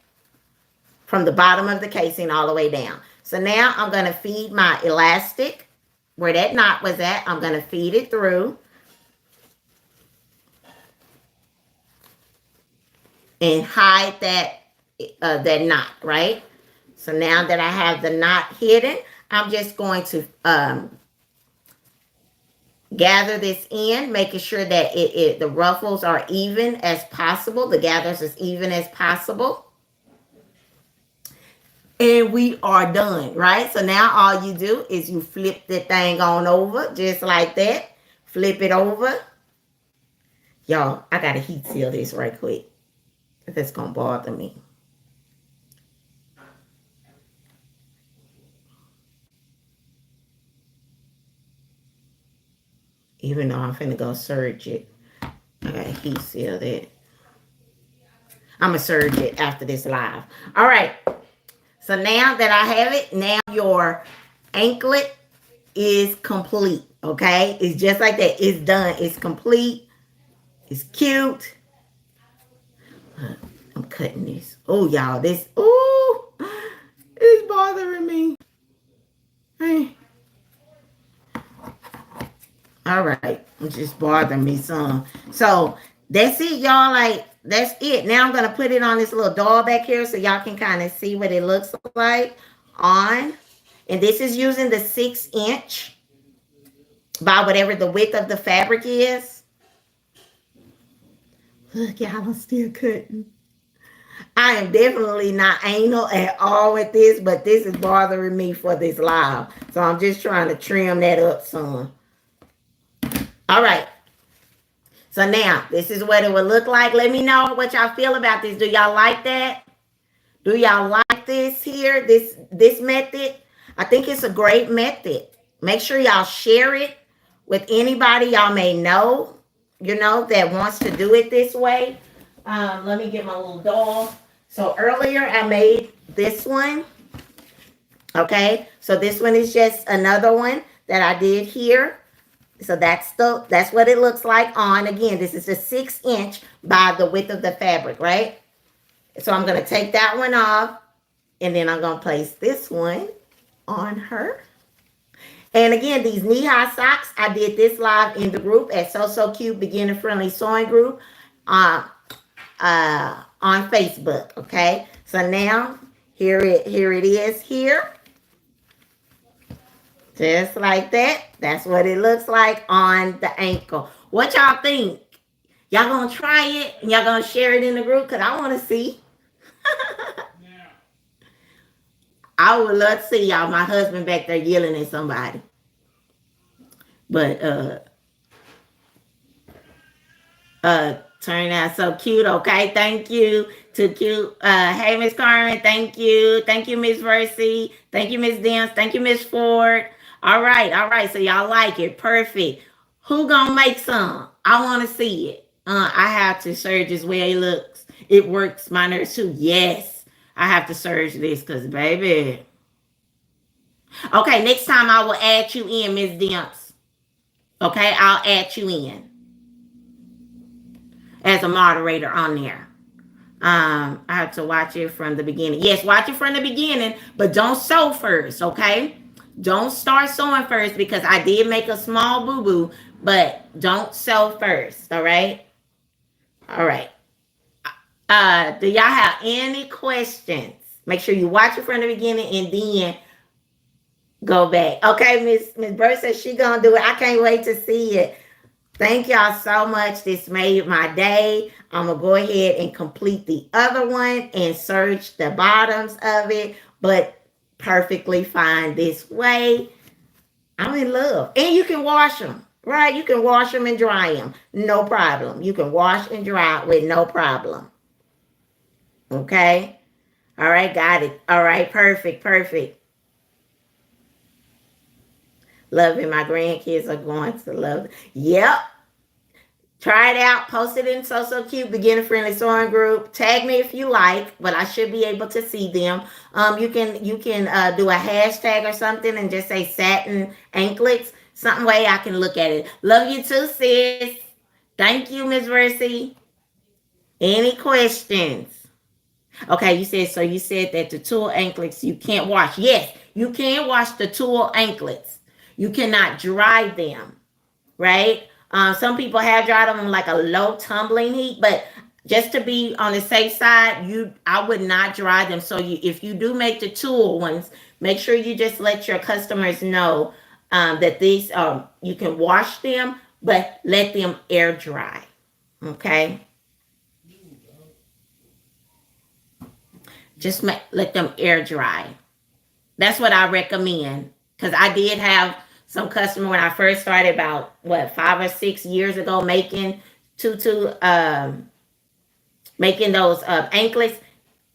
From the bottom of the casing all the way down. So now I'm going to feed my elastic where that knot was at. I'm going to feed it through. And hide that knot, right? So now that I have the knot hidden, I'm just going to gather this in, making sure that the ruffles are even as possible. The gathers as even as possible. And we are done, right? So now all you do is you flip the thing on over, just like that. Flip it over. Y'all, I got to heat seal this right quick. That's going to bother me. Even though I'm finna go serge it. I got to heat seal that. I'm going to serge it after this live. All right. So now that I have it, now your anklet is complete. Okay? It's just like that. It's done. It's complete. It's cute. I'm cutting this. Oh, y'all, this, oh, it's bothering me. Hey. All right, it's just bothering me some. So that's it, y'all. Like, that's it. Now I'm going to put it on this little doll back here so y'all can kind of see what it looks like on. And this is using the 6" by whatever the width of the fabric is. Look, y'all, I'm still cutting. I am definitely not anal at all with this, but this is bothering me for this live. So I'm just trying to trim that up some. All right. So now, this is what it would look like. Let me know what y'all feel about this. Do y'all like that? Do y'all like this here, this method? I think it's a great method. Make sure y'all share it with anybody y'all may know, you know, that wants to do it this way. Let me get my little doll. So earlier I made this one. Okay. So this one is just another one that I did here. So that's what it looks like on. Again, this is a 6" by the width of the fabric, right? So I'm going to take that one off. And then I'm going to place this one on her. And again, these knee-high socks, I did this live in the group at So Cute Beginner Friendly Sewing Group on Facebook, okay? So now, here it is here. Just like that. That's what it looks like on the ankle. What y'all think? Y'all gonna try it and y'all gonna share it in the group? Because I want to see. I would love to see y'all. My husband back there yelling at somebody. But turn out so cute. Okay, thank you to cute. Hey, Miss Carmen, thank you. Thank you, Miss Versi. Thank you, Miss Dance. Thank you, Miss Ford. All right. So y'all like it. Perfect. Who gonna make some? I want to see it. I have to Serge as well. It looks. It works my nerves too. Yes. I have to Serge this because baby. Okay, next time I will add you in, Miss Dance. Okay, I'll add you in as a moderator on there. I have to watch it from the beginning. Yes, watch it from the beginning, but don't sew first, okay? Don't start sewing first because I did make a small boo-boo, but don't sew first, all right? All right. Do y'all have any questions? Make sure you watch it from the beginning and then go back. Okay, Miss Bird says she gonna do it. I can't wait to see it. Thank y'all so much. This made my day. I'm going to go ahead and complete the other one and serge the bottoms of it, but perfectly fine this way. I'm in love. And you can wash them, right? You can wash them and dry them. No problem. You can wash and dry with no problem. Okay? All right, got it. All right, perfect. Love it. My grandkids are going to love it. Yep. Try it out. Post it in So Cute Beginner Friendly Sewing Group. Tag me if you like, but I should be able to see them. You can do a hashtag or something and just say Satin Anklets. Something way I can look at it. Love you too, sis. Thank you, Miss Versi. Any questions? Okay, you said that the tulle anklets you can't wash. Yes, you can wash the tulle anklets. You cannot dry them, right? Some people have dried them on like a low tumbling heat, but just to be on the safe side, I would not dry them. So if you do make the tulle ones, make sure you just let your customers know that these you can wash them, but let them air dry. Okay. Just let them air dry. That's what I recommend. Because I did have some customer when I first started about 5 or 6 years ago making making those anklets.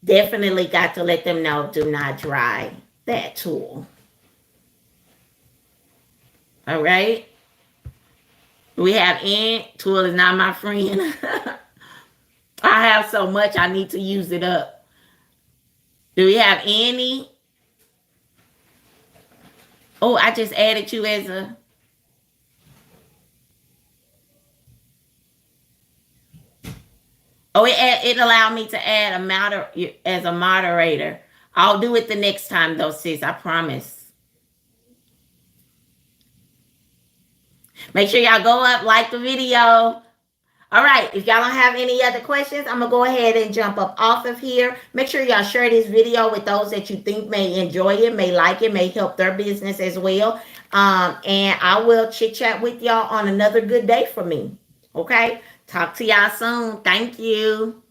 Definitely got to let them know do not dry that tulle. All right. We have tulle is not my friend. I have so much I need to use it up. Do we have any? Oh, I just added you as a... Oh, it allowed me to add as a moderator. I'll do it the next time though, sis. I promise. Make sure y'all go up, like the video. All right, if y'all don't have any other questions, I'm going to go ahead and jump up off of here. Make sure y'all share this video with those that you think may enjoy it, may like it, may help their business as well. And I will chit-chat with y'all on another good day for me. Okay? Talk to y'all soon. Thank you.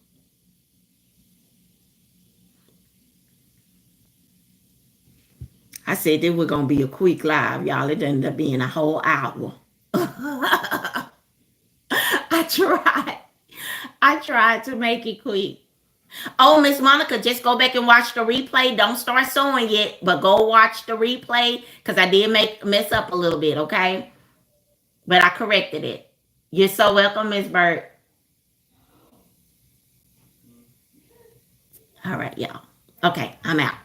I said this was going to be a quick live, y'all. It ended up being a whole hour. I tried to make it quick. Oh, Miss Monica, just go back and watch the replay. Don't start sewing yet, but go watch the replay because I did mess up a little bit, okay? But I corrected it. You're so welcome, Miss Bird. All right, y'all. Okay, I'm out.